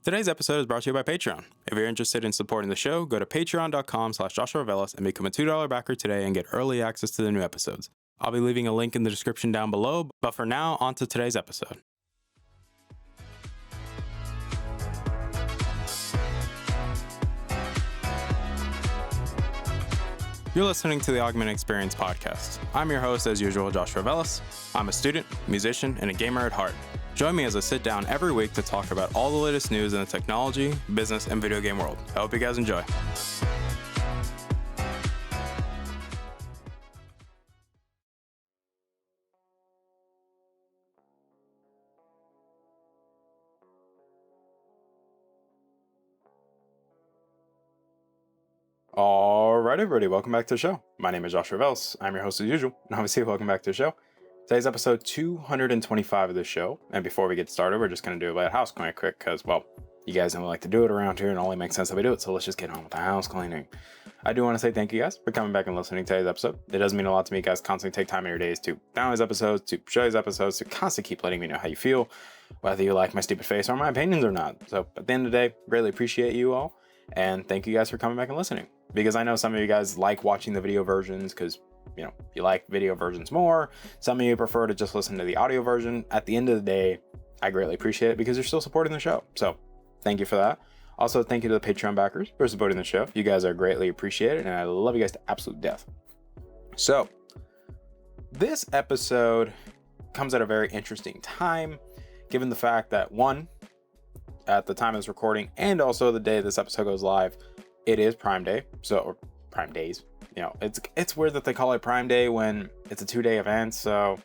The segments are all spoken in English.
Today's episode is brought to you by Patreon. If you're interested in supporting the show, go to patreon.com/JoshuaVelas and become a $2 backer today and get early access to the new episodes. I'll be leaving a link in the description down below, but for now, on to today's episode. You're listening to the Augment Experience podcast. I'm your host, as usual, Joshua Velas. I'm a student, musician, and a gamer at heart. Join me as I sit down every week to talk about all the latest news in the technology, business, and video game world. I hope you guys enjoy. Alright everybody, welcome back to the show. My name is Joshua Velas. I'm your host as usual, and obviously welcome back to the show. Today's episode 225 of the show, and before we get started, we're just going to do a bit of house cleaning quick, because, well, you guys know we like to do it around here, and it only makes sense that we do it, so let's just get on with the house cleaning. I do want to say thank you guys for coming back and listening to today's episode. It does mean a lot to me, guys, constantly take time in your days to download these episodes, to show these episodes, to constantly keep letting me know how you feel, whether you like my stupid face or my opinions or not. So at the end of the day, really appreciate you all, and thank you guys for coming back and listening, because I know some of you guys like watching the video versions, because you know, you like video versions more. Some of you prefer to just listen to the audio version. At the end of the day, I greatly appreciate it because you're still supporting the show. So thank you for that. Also, thank you to the Patreon backers for supporting the show. You guys are greatly appreciated, and I love you guys to absolute death. So this episode comes at a very interesting time, given the fact that, one, at the time of this recording, and also the day this episode goes live, it is Prime Day. Or Prime Days. You know, it's weird that they call it Prime Day when it's a 2-day event. So,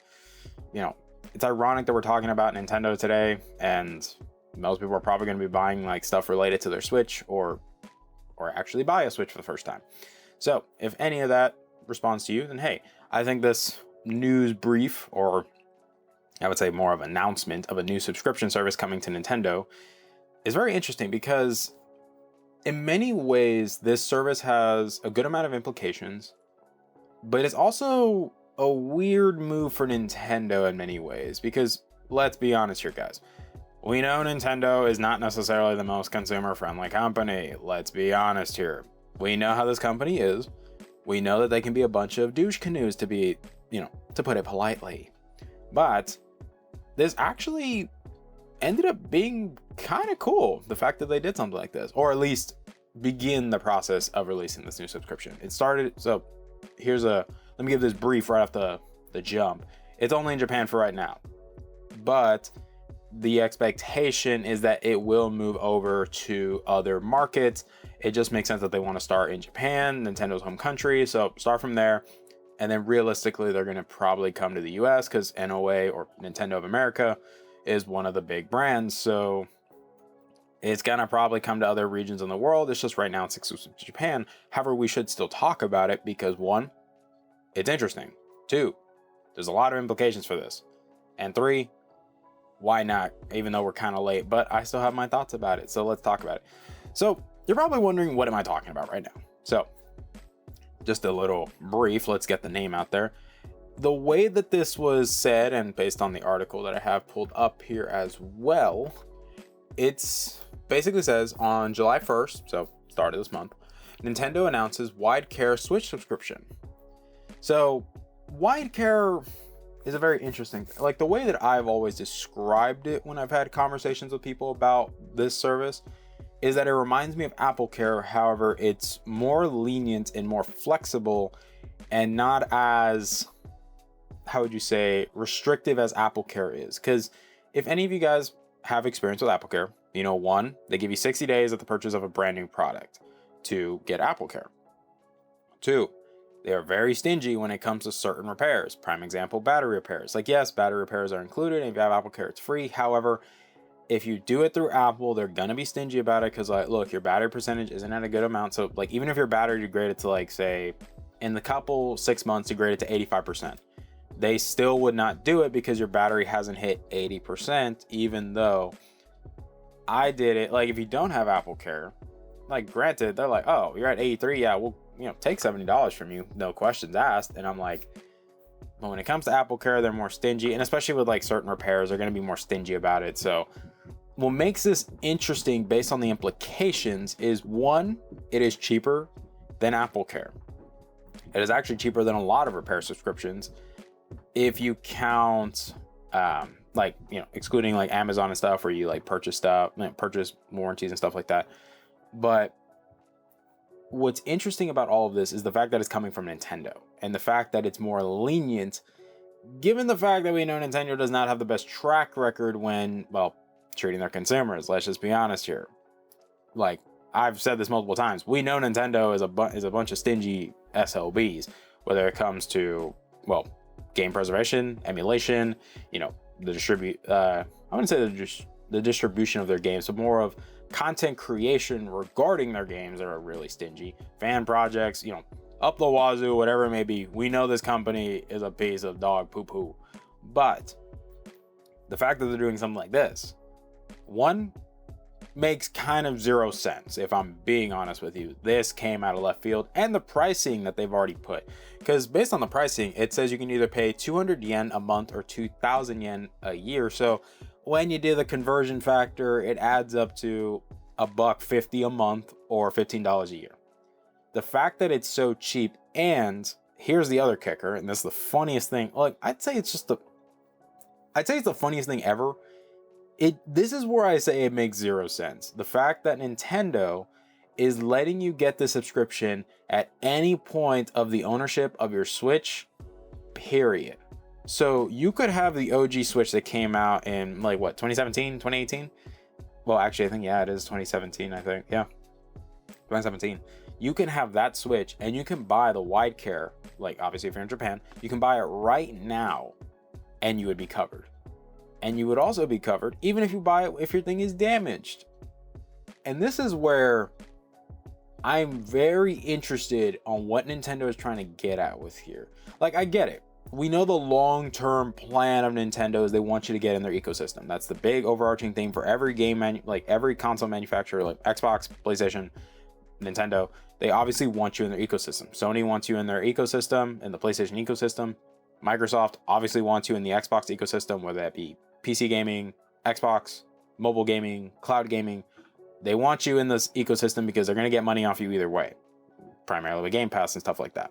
you know, it's ironic that we're talking about Nintendo today, and most people are probably going to be buying like stuff related to their Switch or actually buy a Switch for the first time. So if any of that responds to you, then hey, I think this news brief, or I would say more of an announcement of a new subscription service coming to Nintendo, is very interesting because in many ways, this service has a good amount of implications, but it's also a weird move for Nintendo in many ways, because let's be honest here, guys. We know Nintendo is not necessarily the most consumer-friendly company. Let's be honest here. We know how this company is. We know that they can be a bunch of douche canoes, to be, you know, to put it politely. But this actually ended up being kind of cool, the fact that they did something like this, or at least begin the process of releasing this new subscription. It started, so let me give this brief right off the jump. It's only in Japan for right now, but the expectation is that it will move over to other markets. It just makes sense that they want to start in Japan, Nintendo's home country, so start from there. And then realistically, they're going to probably come to the US because NOA, or Nintendo of America, is one of the big brands, so it's gonna probably come to other regions in the world. It's just right now it's exclusive to Japan. However, we should still talk about it because, one, it's interesting. Two, there's a lot of implications for this. And three, why not? Even though we're kind of late, but I still have my thoughts about it. So let's talk about it. So you're probably wondering, what am I talking about right now? So just a little brief, let's get the name out there. The way that this was said, and based on the article that I have pulled up here as well, it's basically says on July 1st, so start of this month, Nintendo announces Wide Care Switch subscription. So Wide Care is a very interesting, like the way that I've always described it when I've had conversations with people about this service is that it reminds me of Apple Care. However, it's more lenient and more flexible and not as, how would you say, restrictive as Apple Care is. Because if any of you guys have experience with Apple Care, you know, one, they give you 60 days at the purchase of a brand new product to get Apple Care. Two, they are very stingy when it comes to certain repairs. Prime example, battery repairs. Like, yes, battery repairs are included, and if you have Apple Care, it's free. However, if you do it through Apple, they're gonna be stingy about it because, like, look, your battery percentage isn't at a good amount. So, like, even if your battery degraded to, like, say, in the couple 6 months, degraded to 85%, they still would not do it because your battery hasn't hit 80%, even though I did it. Like, if you don't have Apple Care, like, granted, they're like, oh, you're at 83, yeah, we'll, you know, take $70 from you, no questions asked. And I'm like, but when it comes to Apple Care, they're more stingy, and especially with like certain repairs, they're going to be more stingy about it. So what makes this interesting based on the implications is, one, it is cheaper than AppleCare. It is actually cheaper than a lot of repair subscriptions if you count like, you know, excluding like Amazon and stuff where you like purchase stuff, like purchase warranties and stuff like that. But what's interesting about all of this is the fact that it's coming from Nintendo, and the fact that it's more lenient, given the fact that we know Nintendo does not have the best track record when, well, treating their consumers. Let's just be honest here. Like, I've said this multiple times. We know Nintendo is a bunch of stingy SOBs, whether it comes to, well, game preservation, emulation, you know, I wouldn't say the distribution of their games, but more of content creation regarding their games that are really stingy. Fan projects, you know, up the wazoo, whatever it may be. We know this company is a piece of dog poo-poo. But the fact that they're doing something like this, one, makes kind of zero sense, if I'm being honest with you. This came out of left field, and the pricing that they've already put. Because based on the pricing, it says you can either pay 200 yen a month or 2,000 yen a year. So when you do the conversion factor, it adds up to $1.50 a month or $15 a year. The fact that it's so cheap, and here's the other kicker, and this is the funniest thing. Like, I'd say it's the funniest thing ever. This is where I say it makes zero sense. The fact that Nintendo is letting you get the subscription at any point of the ownership of your Switch, period. So you could have the OG Switch that came out in, like, what, 2017, 2018? Well, actually, I think, yeah, it is 2017, I think. Yeah, 2017. You can have that Switch, and you can buy the wide care, like, obviously, if you're in Japan, you can buy it right now, and you would be covered. And you would also be covered even if you buy it if your thing is damaged. And this is where I'm very interested on what Nintendo is trying to get at with here. Like, I get it. We know the long-term plan of Nintendo is they want you to get in their ecosystem. That's the big overarching theme for every every console manufacturer, like Xbox, PlayStation, Nintendo. They obviously want you in their ecosystem. Sony wants you in their ecosystem, in the PlayStation ecosystem. Microsoft obviously wants you in the Xbox ecosystem, whether that be PC gaming, Xbox, mobile gaming, cloud gaming. They want you in this ecosystem because they're going to get money off you either way, primarily with Game Pass and stuff like that.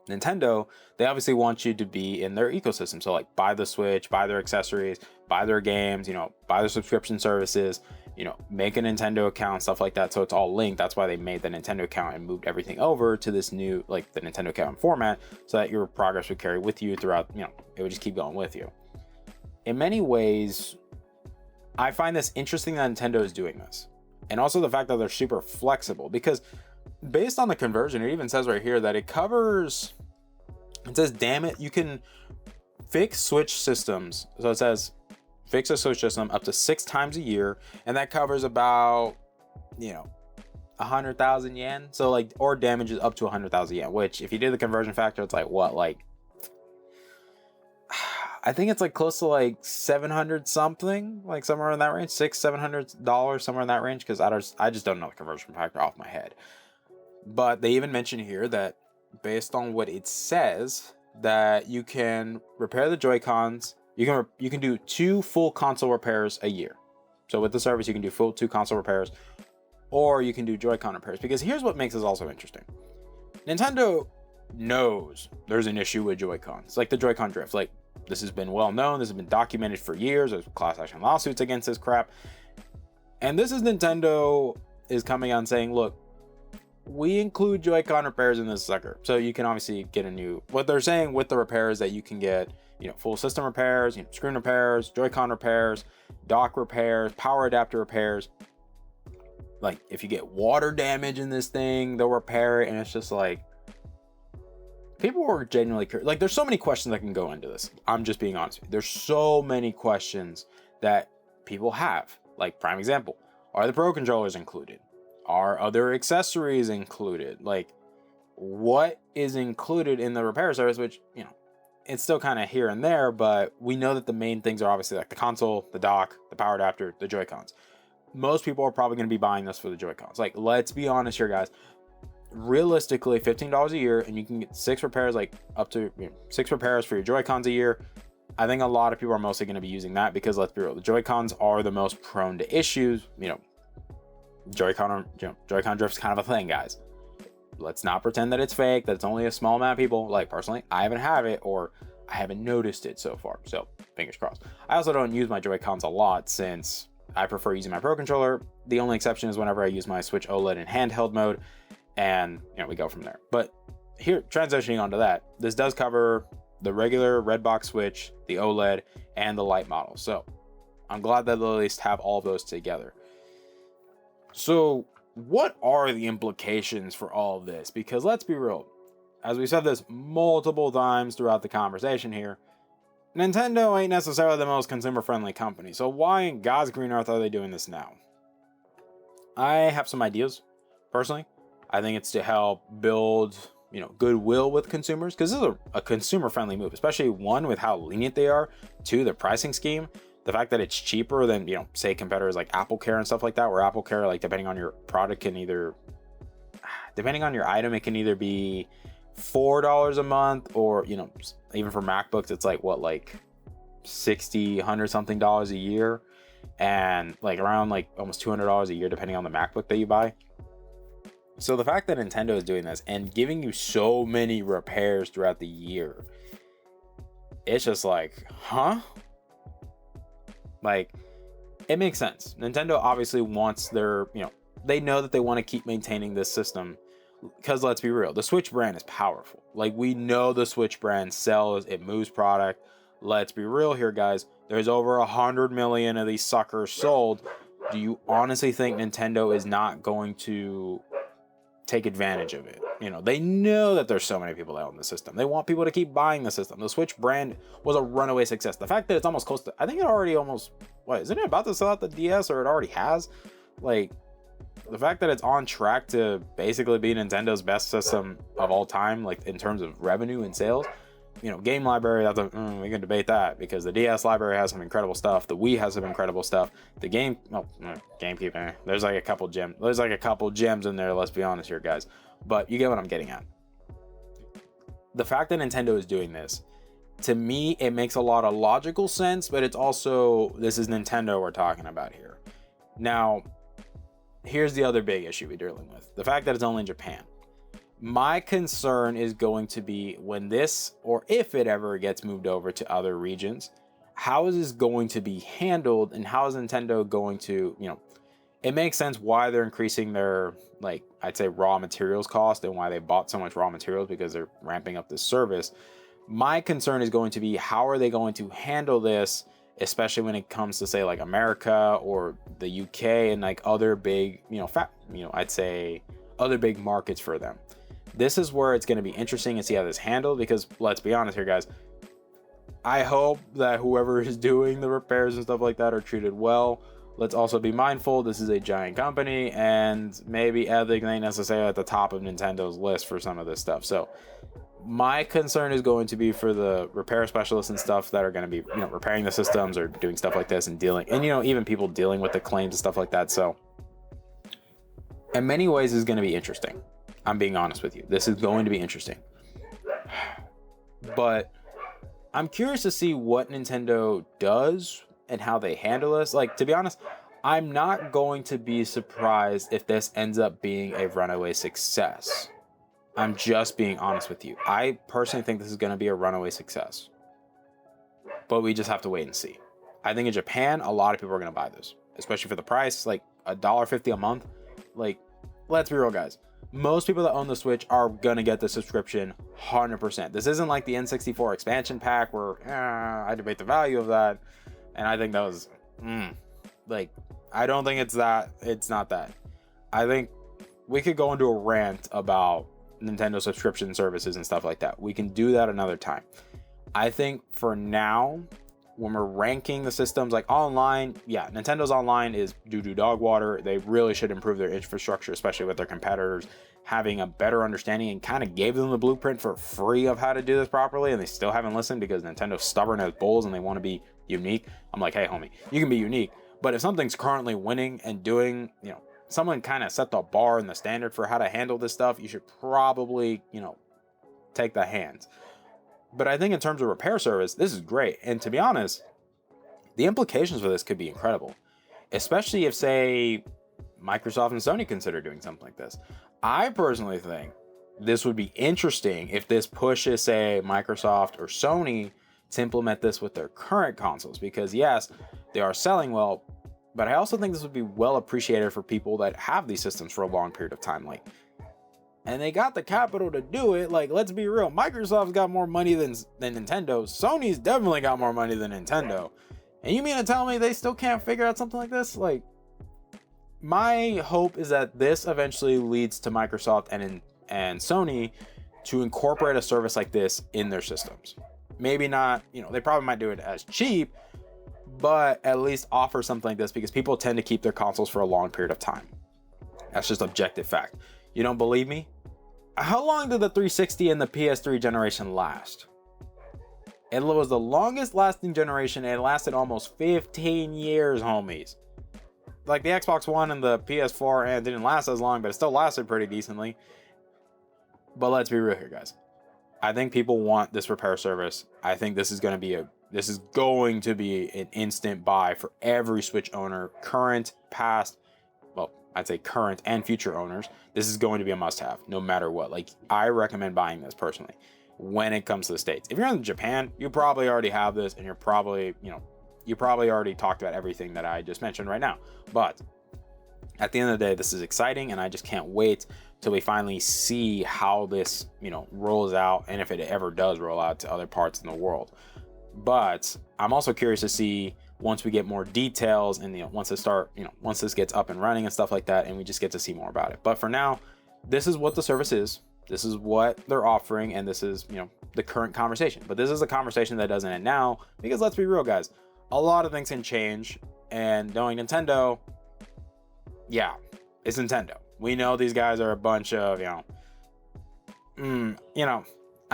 Nintendo, they obviously want you to be in their ecosystem. So, like, buy the Switch, buy their accessories, buy their games, you know, buy their subscription services, you know, make a Nintendo account, stuff like that. So it's all linked. That's why they made the Nintendo account and moved everything over to this new, like, the Nintendo account format, so that your progress would carry with you throughout, you know, it would just keep going with you. In many ways, I find this interesting that Nintendo is doing this. And also the fact that they're super flexible, because based on the conversion, it even says right here that it says, damn it, you can fix Switch systems. So it says, fix a Switch system up to 6 times a year, and that covers about, you know, 100,000 yen. So, like, or damages up to 100,000 yen, which if you do the conversion factor, it's like what, like, I think it's like close to like 700 something, like somewhere in that range, $600-$700, somewhere in that range, because I just don't know the conversion factor off my head. But they even mention here that based on what it says, that you can repair the Joy-Cons. You can do 2 full console repairs a year. So with the service, you can do full 2 console repairs, or you can do Joy-Con repairs. Because here's what makes this also interesting. Nintendo knows there's an issue with Joy-Cons, like the Joy-Con drift. Like, this has been well known. This has been documented for years. There's class action lawsuits against this crap. And this is Nintendo is coming out and saying, look, we include Joy-Con repairs in this sucker. So you can obviously get what they're saying with the repairs, that you can get, you know, full system repairs, you know, screen repairs, Joy-Con repairs, dock repairs, power adapter repairs. Like, if you get water damage in this thing, they'll repair it. And it's just like, people were genuinely curious. Like, there's so many questions that can go into this. I'm just being honest with you. There's so many questions that people have. Like, prime example, are the Pro controllers included? Are other accessories included? Like, what is included in the repair service? Which, you know, it's still kind of here and there, but we know that the main things are obviously like the console, the dock, the power adapter, the Joy-Cons. Most people are probably going to be buying this for the Joy-Cons. Like, let's be honest here, guys. Realistically, $15 a year, and you can get 6 repairs, like up to 6 repairs for your Joy-Cons a year. I think a lot of people are mostly going to be using that because, let's be real, the Joy-Cons are the most prone to issues. Joy-Con drift's kind of a thing, guys. Let's not pretend that it's fake, that it's only a small amount of people. Like, personally, I haven't had it, or I haven't noticed it so far. So, fingers crossed. I also don't use my Joy-Cons a lot since I prefer using my Pro Controller. The only exception is whenever I use my Switch OLED in handheld mode, and we go from there. But here, transitioning onto that, this does cover the regular Redbox Switch, the OLED, and the Lite model. So I'm glad that they'll at least have all of those together. So what are the implications for all of this? Because let's be real, as we said this multiple times throughout the conversation here, Nintendo ain't necessarily the most consumer-friendly company. So why in God's green earth are they doing this now? I have some ideas, personally. I think it's to help build, goodwill with consumers, because this is a consumer-friendly move, especially one, with how lenient they are, two, the pricing scheme, the fact that it's cheaper than, say competitors like AppleCare and stuff like that, where AppleCare, like, depending on your product, depending on your item, it can either be $4 a month, or, even for MacBooks, it's like, what, like $60, $100 something a year, and like around like almost $200 a year, depending on the MacBook that you buy. So the fact that Nintendo is doing this and giving you so many repairs throughout the year, it's just like, huh? Like, it makes sense. Nintendo obviously wants their, they know that they want to keep maintaining this system, because let's be real, the Switch brand is powerful. Like, we know the Switch brand sells, it moves product. Let's be real here, guys. There's over 100 million of these suckers sold. Do you honestly think Nintendo is not going to take advantage of it? They know that there's so many people that own the system. They want people to keep buying the system. The Switch brand was a runaway success. The fact that it's almost close to, I think it already almost, isn't it about to sell out the DS, or it already has? Like, the fact that it's on track to basically be Nintendo's best system of all time, like in terms of revenue and sales. Game library, we can debate that, because the DS library has some incredible stuff. The Wii has some incredible stuff. The GameCube, there's like a couple gems in there, let's be honest here, guys. But you get what I'm getting at. The fact that Nintendo is doing this, to me, it makes a lot of logical sense, but it's also, this is Nintendo we're talking about here. Now, here's the other big issue we're dealing with. The fact that it's only in Japan. My concern is going to be when this, or if it ever gets moved over to other regions, how is this going to be handled, and how is Nintendo going to, it makes sense why they're increasing their, like, I'd say raw materials cost, and why they bought so much raw materials, because they're ramping up this service. My concern is going to be, how are they going to handle this, especially when it comes to, say, like America or the UK and like other big, I'd say other big markets for them. This is where it's going to be interesting to see how this is handled, because let's be honest here, guys. I hope that whoever is doing the repairs and stuff like that are treated well. Let's also be mindful, this is a giant company, and maybe ethics ain't necessarily at the top of Nintendo's list for some of this stuff. So my concern is going to be for the repair specialists and stuff that are going to be, repairing the systems or doing stuff like this and dealing, and, even people dealing with the claims and stuff like that. So in many ways, it's going to be interesting. I'm being honest with you. This is going to be interesting. But I'm curious to see what Nintendo does and how they handle this. Like, to be honest, I'm not going to be surprised if this ends up being a runaway success. I'm just being honest with you. I personally think this is going to be a runaway success. But we just have to wait and see. I think in Japan, a lot of people are going to buy this, especially for the price, like $1.50 a month. Like, let's be real, guys. Most people that own the Switch are going to get the subscription 100%. This isn't like the N64 expansion pack where I debate the value of that. And I think that was, I don't think it's that. It's not that. I think we could go into a rant about Nintendo subscription services and stuff like that. We can do that another time. I think for now, when we're ranking the systems, like online, Nintendo's online is doo-doo dog water. They really should improve their infrastructure, especially with their competitors having a better understanding, and kind of gave them the blueprint for free of how to do this properly, and they still haven't listened because Nintendo's stubborn as bulls and they want to be unique. I'm like, hey homie, you can be unique, but if something's currently winning and doing, someone kind of set the bar and the standard for how to handle this stuff, you should probably, take the hands. But I think in terms of repair service, this is great. And to be honest, the implications for this could be incredible, especially if, say, Microsoft and Sony consider doing something like this. I personally think this would be interesting if this pushes, say, Microsoft or Sony to implement this with their current consoles, because yes, they are selling well, but I also think this would be well appreciated for people that have these systems for a long period of time. Like, and they got the capital to do it. Like, let's be real, Microsoft's got more money than Nintendo. Sony's definitely got more money than Nintendo. And you mean to tell me they still can't figure out something like this? Like, my hope is that this eventually leads to Microsoft and Sony to incorporate a service like this in their systems. Maybe not, they probably might do it as cheap, but at least offer something like this, because people tend to keep their consoles for a long period of time. That's just objective fact. You don't believe me? How long did the 360 and the PS3 generation last? It was the longest lasting generation, and it lasted almost 15 years, homies. Like, the Xbox One and the PS4 and didn't last as long, but it still lasted pretty decently. But let's be real here, guys. I think people want this repair service. I think this is going to be an instant buy for every Switch owner, current, past, well, I'd say current and future owners. This is going to be a must-have, no matter what. Like, I recommend buying this personally when it comes to the States. If you're in Japan, you probably already have this, and you're probably, you probably already talked about everything that I just mentioned right now. But at the end of the day, this is exciting, and I just can't wait till we finally see how this, rolls out, and if it ever does roll out to other parts in the world. But I'm also curious to see, once we get more details and once this gets up and running and stuff like that, and we just get to see more about it. But for now, this is what the service is. This is what they're offering, and this is, the current conversation. But this is a conversation that doesn't end now, because let's be real, guys, a lot of things can change, and knowing Nintendo, yeah, it's Nintendo. We know these guys are a bunch of, I'm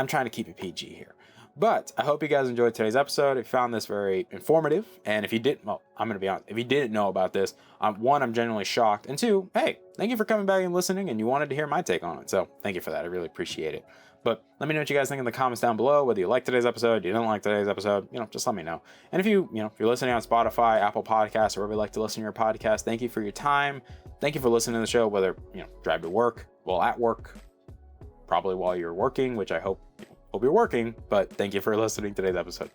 trying to keep it PG here. But I hope you guys enjoyed today's episode. If you found this very informative, and if you didn't, well, I'm going to be honest, if you didn't know about this, one, I'm genuinely shocked, and two, hey, thank you for coming back and listening, and you wanted to hear my take on it. So thank you for that. I really appreciate it. But let me know what you guys think in the comments down below, whether you like today's episode, you didn't like today's episode, just let me know. And if if you're listening on Spotify, Apple Podcasts, or wherever you like to listen to your podcast, thank you for your time. Thank you for listening to the show, whether, drive to work, at work, probably while you're working, which I hope you're working, but thank you for listening to today's episode.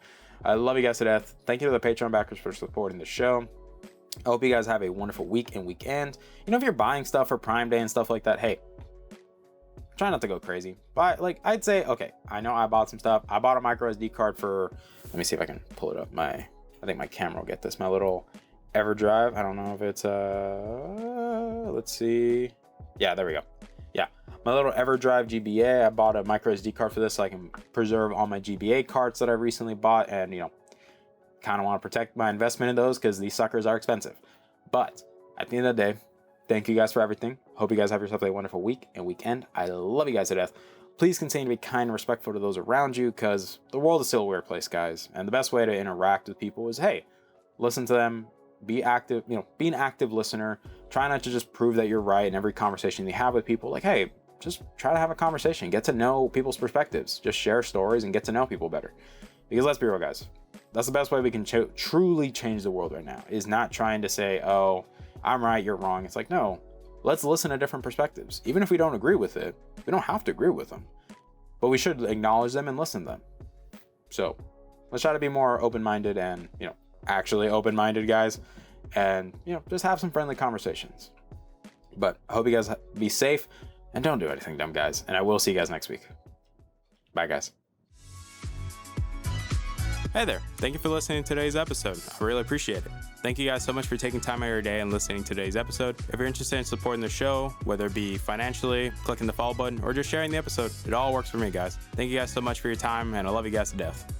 I love you guys to death. Thank you to the Patreon backers for supporting the show. I hope you guys have a wonderful week and weekend. If you're buying stuff for Prime Day and stuff like that, hey, try not to go crazy. But I'd say, okay, I know I bought some stuff. I bought a micro SD card for, let me see if I can pull it up. I think my camera will get this. My little EverDrive. I don't know if it's, let's see. Yeah, there we go. Yeah, my little EverDrive GBA. I bought a micro SD card for this so I can preserve all my GBA cards that I recently bought, and kind of want to protect my investment in those because these suckers are expensive. But at the end of the day, thank you guys for everything. Hope you guys have yourself a wonderful week and weekend. I love you guys to death. Please continue to be kind and respectful to those around you, because the world is still a weird place, guys. And the best way to interact with people is, hey, listen to them, be active, be an active listener. Try not to just prove that you're right in every conversation you have with people. Like, hey, just try to have a conversation, get to know people's perspectives, just share stories and get to know people better. Because let's be real, guys, that's the best way we can truly change the world right now, is not trying to say, oh, I'm right, you're wrong. It's like, no, let's listen to different perspectives. Even if we don't agree with it, we don't have to agree with them, but we should acknowledge them and listen to them. So let's try to be more open-minded and, actually open-minded, guys, and, just have some friendly conversations. But I hope you guys be safe and don't do anything dumb, guys. And I will see you guys next week. Bye, guys. Hey there. Thank you for listening to today's episode. I really appreciate it. Thank you guys so much for taking time out of your day and listening to today's episode. If you're interested in supporting the show, whether it be financially, clicking the follow button, or just sharing the episode, it all works for me, guys. Thank you guys so much for your time, and I love you guys to death.